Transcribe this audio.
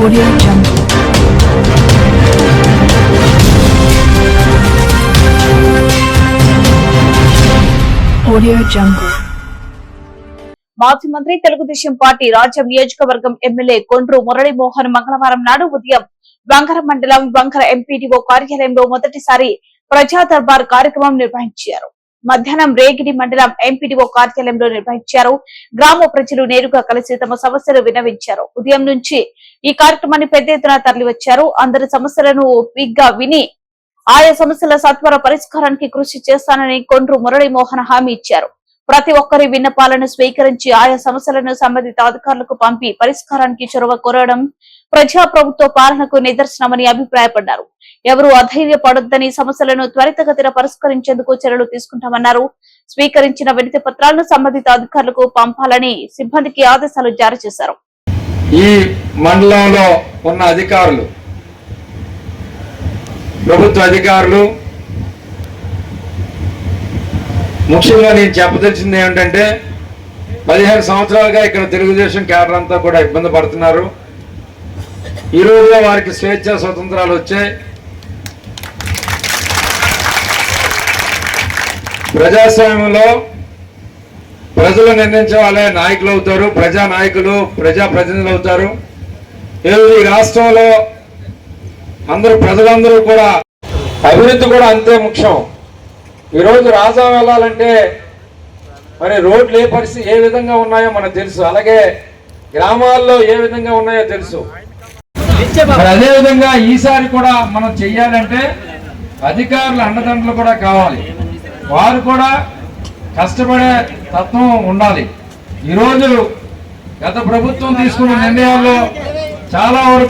Audio Jungle. Audio Jungle. మాజీ మంత్రి Telugu Desam party రాజ్యం నియోజకవర్గం ఎమ్మెల్యే కొండ్రు మురళీమోహన్ మంగళవారం నాడు ఉదయం వంగర మండలం వంగర ఎంపీడీఓ కార్యాలయంలో మొదటిసారి ప్రజా దర్బార్ కార్యక్రమం నిర్వహించారు. మధ్యాహ్నం రేగిడి మండలం ఎంపీడీఓ కార్యాలయంలో నిర్వహించారు. గ్రామ ప్రజలు నేరుగా కలిసి తమ సమస్యలు విన్నవించారు. ఉదయం నుంచి ఈ కార్యక్రమాన్ని పెద్ద ఎత్తున తరలివచ్చారు. అందరి సమస్యలను ఓపికగా విని ఆయా సమస్యల సత్వర పరిష్కారానికి కృషి చేస్తానని కొండ్రు మురళీమోహన్ హామీ ఇచ్చారు. ప్రతి ఒక్కరి విన్నపాలను స్వీకరించి ఆయా సమస్యలను సంబంధిత అధికారులకు పంపి పరిష్కారానికి చొరవ కోరడం ప్రజాప్రభుత్వ పాలనకు నిదర్శనమని అభిప్రాయపడ్డారు. ఎవరూ అధైర్యపడొద్దని, సమస్యలను త్వరితగతిన పరిష్కరించేందుకు చర్యలు తీసుకుంటామన్నారు. స్వీకరించిన వినతి పత్రాలను సంబంధిత అధికారులకు పంపాలని సిబ్బందికి ఆదేశాలు జారీ చేశారు. ఈ మండలంలో ఉన్న అధికారులు, ప్రభుత్వ అధికారులు, ముఖ్యంగా నేను చెప్పదలిచింది ఏమిటంటే 15 సంవత్సరాలుగా ఇక్కడ తెలుగుదేశం క్యాడర్ అంతా కూడా ఇబ్బంది పడుతున్నారు. ఈ రోజులో వారికి స్వేచ్ఛ స్వతంత్రాలు వచ్చాయి. ప్రజాస్వామ్యంలో ప్రజలు నిర్ణయించే వాళ్ళే నాయకులు అవుతారు, ప్రజా నాయకులు, ప్రజా ప్రతినిధులు అవుతారు. ఈ రాష్ట్రంలో ప్రజలందరూ కూడా అభివృద్ధి కూడా అంతే ముఖ్యం. ఈరోజు రాజా వెళ్ళాలంటే మరి రోడ్లు ఏ విధంగా ఉన్నాయో మనకు తెలుసు, అలాగే గ్రామాల్లో ఏ విధంగా ఉన్నాయో తెలుసు. మరి అదే విధంగా ఈసారి కూడా మనం చెయ్యాలంటే అధికారుల అండదండలు కూడా కావాలి. వారు కూడా కష్టపడే తత్వం ఉండాలి. ఈరోజు గత ప్రభుత్వం తీసుకున్న నిర్ణయాల్లో చాలా వరకు